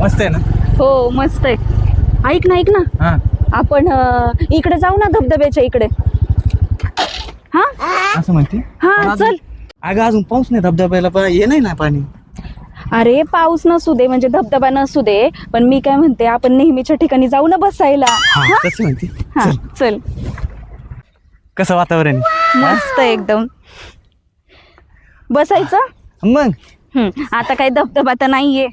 मस्त आहे ना? हो मस्त आहे. ऐक ना हा आपण इकडे जाऊ ना धबधब्याच्या इकडे. हा असं म्हणते. हा चल. अगं अजून पाऊस नाही धबधब्याला, पण हे नाही ना पाणी. अरे पाऊस नसू दे म्हणजे धबधबा नसू दे, पण मी काय म्हणते आपण नेहमीच्या ठिकाणी जाऊ ना बसायला. हा तसं म्हणते. हा चल. कसं वातावरण आहे? मस्त आहे एकदम. बसायचं. मग आता काही धबधबा तर नाहीये.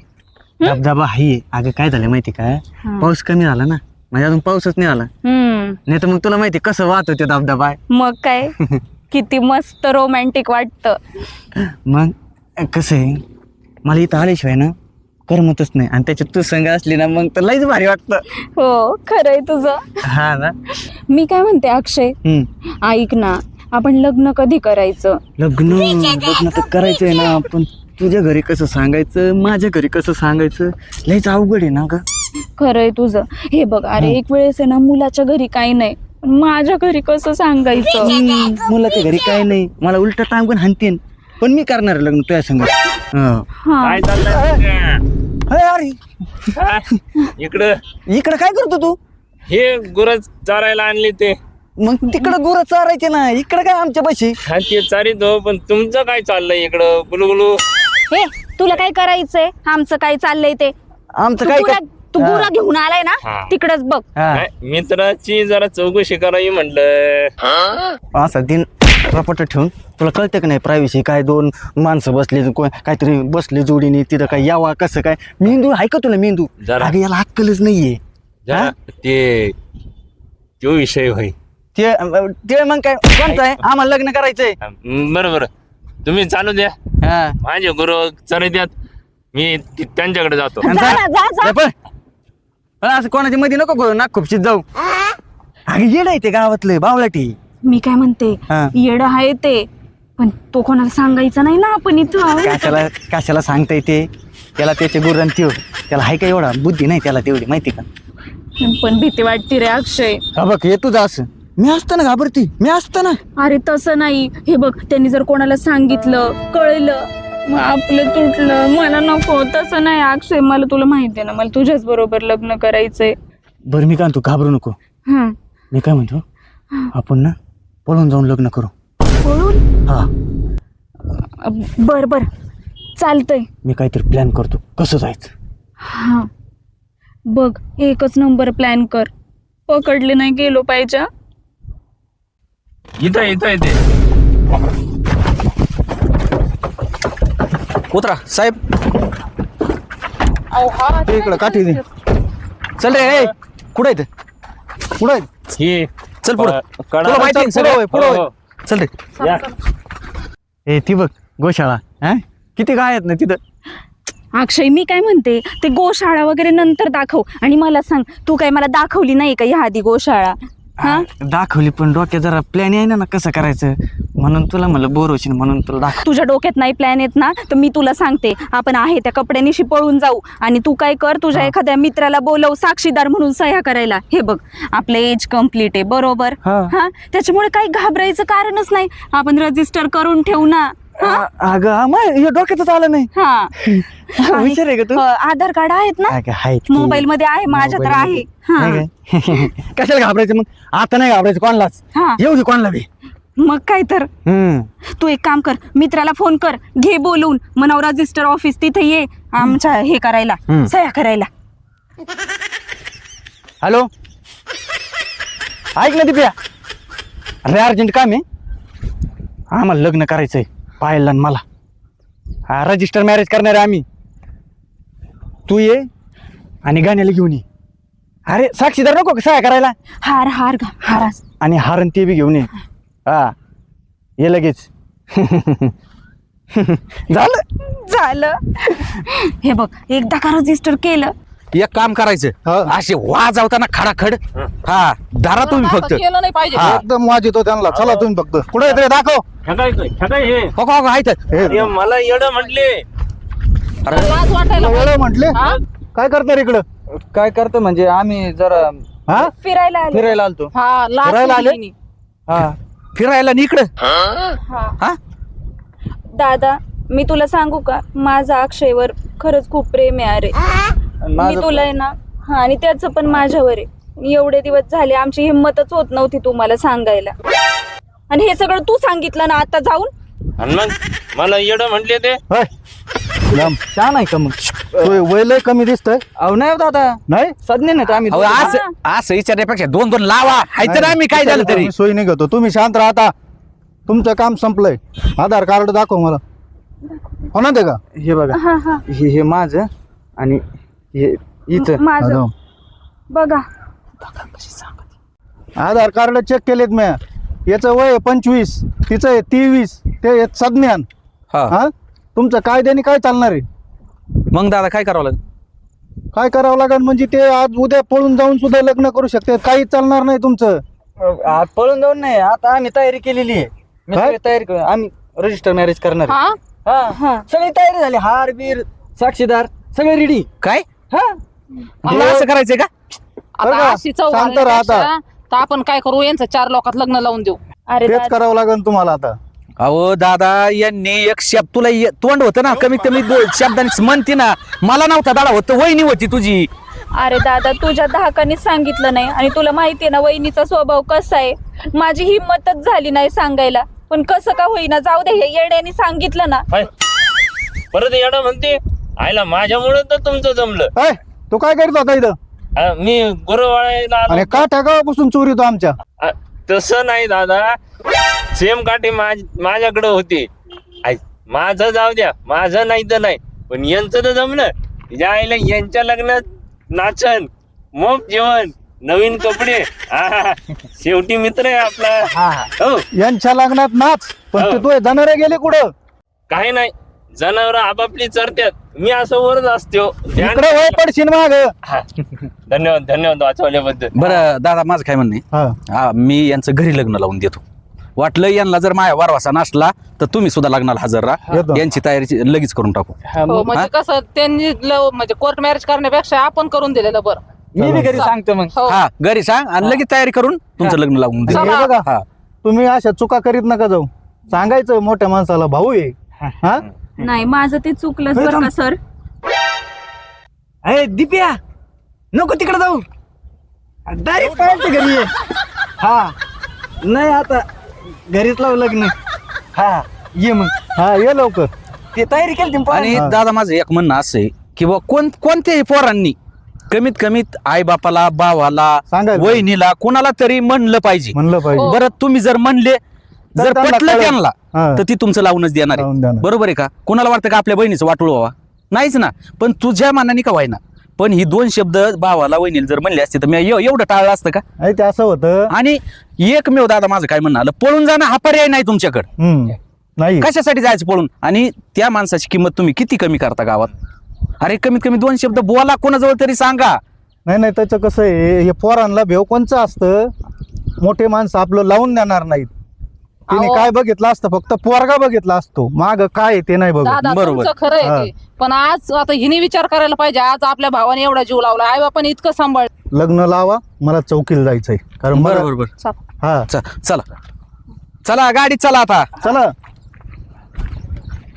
धबधबा आहे. अगं काय झालं माहिती का, पाऊस कमी झाला ना, म्हणजे अजून पाऊसच नाही आला. नाही तर मग तुला माहिती कसं वाहत होते धबधबा. मग काय किती मस्त रोमॅन्टिक वाटतं. मग कसं आहे, मला इथं आल्याशिवाय ना करमतच नाही, आणि त्याच्यात तू संग असली ना मग तर लईच भारी वाटतं. हो खरंय तुझं. हा ना. मी काय म्हणते अक्षय, ऐक ना, आपण लग्न कधी करायचं? लग्न तर करायचंय ना, पण तुझ्या घरी कसं सांगायचं, माझ्या घरी कसं सांगायचं, लईच अवघड आहे ना ग. खरंय तुझं. हे बघ अरे एक वेळेस आहे ना मुलाच्या घरी काही नाही, पण माझ्या घरी कसं सांगायचं? मुलाच्या घरी काय नाही, मला उलट टांग पण हाणतीन, पण मी करणार आहे लग्न तुझ्या संग. काय चाललंय? अरे इकडं काय करतो तू? हे गुरज चारायला आणले ते. मग तिकडं गुरं चारायचे ना, इकडं काय आमच्या पाशी? हा ते चारित हो, पण तुमचं काय चाललंय इकडं गुलुगुलू? हे तुला काय करायचंय? आमचं काय चाललंय ते? आमचं तू काय गुरा- तू गुरा घेऊन आलाय ना, हा. तिकडच बघ. काय, मित्राची जरा चौकशी करावी म्हटलं. असा दिन रपट ठेवून तुला कळतं का नाही, प्रायव्हसी काय, दोन माणसं बसले, काहीतरी बसले जोडीने, तिथं काय यावा, कसं काय, मेंदू आहे का तुला मेंदू? जरा. अगं याला अक्कलच नाहीये. जरा ते तो विषय होय. ते ते मग काय कोणतं आहे, आम्हाला लग्न करायचंय. बरोबर, तुम्ही चालू द्या. हा. माझे गुरु चरे द्यात, मी त्यांच्याकडे जातो. आणि जा जा. ना, जा, जा. जा पण. पण असं कोणाच्या मध्ये नको करू, नाक खुपशीत जाऊ. अगं येड आहे ते गावातलं बावलाटी. मी काय म्हणते, हा. येड आहे ते, पण तो कोणाला सांगायचं नाही ना आपण इथं. कशाला सांगता येते त्याला, त्याचे गुरण त्यो, त्याला हाय का एवढा बुद्धी नाही त्याला तेवढी, माहिती का? पण भीती वाटते रे अक्षय. हा बघ हे तुझं असं, मी असताना घाबरती, मी असताना. अरे तसं नाही. हे बघ त्यांनी जर कोणाला सांगितलं, कळलं, मग आपलं तुटलं. मला नको तसं नाही अक्षय, मला तुला माहिती आहे ना, मला तुझ्याच बरोबर लग्न करायचंय. बरं मी काय तू घाबरू नको. हा. मी काय म्हणतो, आपण ना पळून जाऊन लग्न करू. पळून? हा. बर बर चालतंय. मी काहीतरी प्लॅन करतो कसं जायचं. हा बघ, एकच नंबर प्लॅन कर, पकडले नाही गेलो पाहिजे. इथं येते. उतरा साहेब, इकडं काठी दे. चल रे. कुठं आहे कुठं आहे? हे चल पुढं. कडा- तुला माहिती आहे चल, सगळं होय, पुढं हो, होय. हो. चल रे. या. ए ती बघ गोशाळा, हा किती गाय आहेत ना तिथं. अक्षय मी काय म्हणते, ते गोशाळा वगैरे नंतर दाखव, आणि मला सांग, तू काय मला दाखवली नाही का ह्या आधी गोशाळा? हा दाखवली, पण डोक्यात जरा प्लॅन आहे ना कसं करायचं, म्हणून तुला म्हणलं बोर होशील म्हणून तुला दाखव. तुझ्या डोक्यात नाही प्लॅन येत ना, तर मी तुला सांगते, आपण आहे त्या कपड्यानिशी पळून जाऊ, आणि तू काय कर, तुझ्या एखाद्या मित्राला बोलव साक्षीदार म्हणून सह्या करायला. हे बघ आपलं एज कम्प्लीट आहे बरोबर. हा. हा त्याच्यामुळे काही घाबरायचं कारणच नाही, आपण रजिस्टर करून ठेवू ना. अगं हे डोक्यातच आलं नाही. हा विचार आहे का तू? आधार कार्ड आहेत ना मोबाईल मध्ये? आहे माझ्या तर आहे. हा. कशाला घाबरायचं मग, आता नाही घाबरायचं कोणालाच. हा. येऊ दे कोणाला बी. मग काय तर. तू एक काम कर, मित्राला फोन कर, घे बोलवून, म्हणाव रजिस्टर ऑफिस तिथे ये आमच्या हे करायला, सह्या करायला. हॅलो, ऐक ना दिप्या, अरे अर्जंट काम आहे, आम्हाला लग्न करायचंय पाहायला मला. हा रजिस्टर मॅरेज करणार आहे आम्ही. तू ये आणि गाण्याला घेऊन ये. अरे साक्षीदार नको का सह्या करायला? हार हार घा, हारास आणि हारण ते बी घेऊन ये. हा ये लगेच. झालं. हे बघ, एकदा का रजिस्टर केलं, एक काम करायचं, असे वाजवताना खडाखड. हा दारा तुम्ही फक्त केलं नाही पाहिजे. हा. एकदम वाजतो त्यांना. चला तुम्ही फक्त कुठे येते दाखव. ठकाय हे. हो हो आहेत. अरे, मला येड म्हटले. लाज वाटायला वेळ म्हटले हा? काय करणार इकडं? काय करतो म्हणजे आम्ही जरा हा फिरायला आले. फिरायला आलतो. हा लाज फिरायला आले? केली. हा फिरायला निकडं. हा. दादा मी तुला सांगू का, माझा अक्षयवर खरंच खूप प्रेम आहे. अरे मी तुला आहे ना हा आणि त्याचं पण माझ्यावर आहे. एवढे दिवस झाले आमची हिंमतच होत नव्हती तुम्हाला सांगायला आणि हे सगळं तू सांगितलं ना आता जाऊन. आणि मग मला येडं म्हटले ते होय. लांब. छान आहे का मग? होय, वय लय कमी दिसतंय. अहो नाही हो दादा, नाही सज्ञ नाही तर आम्ही अहो, असं विचारण्यापेक्षा दोन दोन लावा हाय तर आम्ही काय झालं तरी मी सोयी नाही घेतो. तुम्ही शांत राहता. तुमचं काम संपलंय. आधार कार्ड दाखव मला. होणार ते का? हे बघा, हा हा हे माझं आणि हे इथं. माझं हा, बघा. आधार कार्ड चेक केलेत मी. याचं वय 25, तिचं आहे 23, ते सज्ञान. हा हा तुमचं कायद्याने काय चालणार आहे? मग दादा काय करावं लागेल? काय करावं लागेल म्हणजे ते आज उद्या पळून जाऊन सुद्धा लग्न करू शकते. काहीच चालणार नाही तुमचं. आज पळून जाऊन नाही, आता आम्ही तयारी केलेली आहे. मी काय? सगळी तयारी करू, आम्ही रजिस्टर मॅरेज करणार आहे. हा हा हा सगळी तयारी झाली, हार बीर साक्षीदार सगळे रेडी. काय हा मला असं करायचंय का? बरं आता का? अशी चव शांत राहा आता. घालण्यापेक्षा तर आपण काय करू यांचं 4 लोकात लग्न लावून देऊ. अरे तेच दादा, करावं लागेल तुम्हाला आता. अहो दादा यांनी एक शब्द तुला तोंड होतं ना, कमीत कमी शब्दांनी म्हणते ना. मला नव्हता दादा, होतं वहिनी होती तुझी. अरे दादा तुझ्या धाकानेच सांगितलं नाही आणि तुला माहितीये ना वहिनीचा स्वभाव कसा आहे. माझी हिंमतच झाली नाही सांगायला, पण कसं का होईना जाऊ दे. हे येड्याने सांगितलं ना. हाय. परत येडं म्हणते आईला माझ्यामुळे तर तुमचं जमलं. ऐ, तू काय करीत होता इथं? मी गुरुवाळायला आलो. आणि का ठेकावापासून चोरी तो आमच्या? तसं नाही दादा, सेम काठी माझ्याकडे होती. माझं जाऊ द्या, माझं नाही तर नाही, पण यांचं तर जमलं. तिच्या आईला यांच्या लग्नात नाचन, मोप जेवण, नवीन कपडे. शेवटी मित्र आहे आपला. हो यांच्या लग्नात नाच, पण ते तू जाणारे गेले कुठं? काही नाही, जनावर आपापली चरत्यात, मी असं वरच असतो. इकडे वय पडशील माग. धन्यवाद धन्यवाद वाचवल्याबद्दल. बरं दादा माझं काय म्हणणं आहे, हा मी यांचं घरी लग्न लावून देतो. वाटलं यांना जर माझ्या वारवासा नसला तर तुम्ही सुद्धा लग्नाला हजर राहा. येतो. यांची तयारी लगेच करून टाकू. हो, म्हणजे कसं त्यांनी म्हणजे कोर्ट मॅरेज करण्यापेक्षा आपण करून दिलेलं बरं. मी बी घरी सांगतो मग. हो. हा घरी सांग आणि लगेच तयारी करून तुमचं लग्न लावून दे. आणि हे बघा, हा तुम्ही अशा चुका करीत नका जाऊ. सांगायचं मोठ्या माणसाला, भाऊ आहे. हा नाही माझं ते चुकलंच बरं का सर. अरे दिप्या नको तिकडे जाऊ, डायरेक्ट पाहायचं घरी ये. हा नाही आता घरीच लावू लग्न. हा ये मग, हा ये लवकर. ते तयारी केली तुम्ही आणि हा. दादा माझं एक म्हणणं असं आहे की बा कोणत्याही पोरांनी कमीत कमीत आई बापाला, भावाला, सांगायचं. वहिनीला, कोणाला तरी म्हणलं पाहिजे. म्हणलं पाहिजे. बरं तुम्ही जर म्हणले, जर त्यांना पटलं कळेल. त्यांना हा. तर ती तुमचं लावूनच देणार लावून आहे. देणार. बरोबर आहे का? कोणाला वाटतं का आपल्या बहिणीचं वाटोळ व्हावा? नाहीच ना. पण तुझ्या मनाने का व्हायना, पण ही 2 शब्द भावाला वहिनीला जर म्हणले असते तर मी एवढं टाळलं असतं का? नाही ते असं होतं. आणि एकमेव दादा माझं काय म्हणणं आलं, पळून जाणं हा पर्याय नाही तुमच्याकडे. नाही कशासाठी जायचं पळून? आणि त्या माणसाची किंमत तुम्ही किती कमी करता गावात? अरे कमीत कमी 2 शब्द बोला, कोणाजवळ तरी सांगा. नाही नाही त्याचं कसं आहे, हे पोरांना भेव कोणचं असतं. मोठे माणसं आपलं लावून देणार नाहीत. तिने अहो. काय बघितलं असतं, फक्त पोरगा बघितला असतो. माग काय आहे ते नाही बघत. दादा बरोबर. तुमचं खरं आहे ते. पण आज आता हिने विचार करायला पाहिजे. आज आपल्या भावाने एवढा जीव लावला, आई बापाने इतकं सांभाळ. लग्न लावा, मला चौकीला जायचंय. कारण मला- बरोबर. हा चला चला गाडीत चला आता. चला.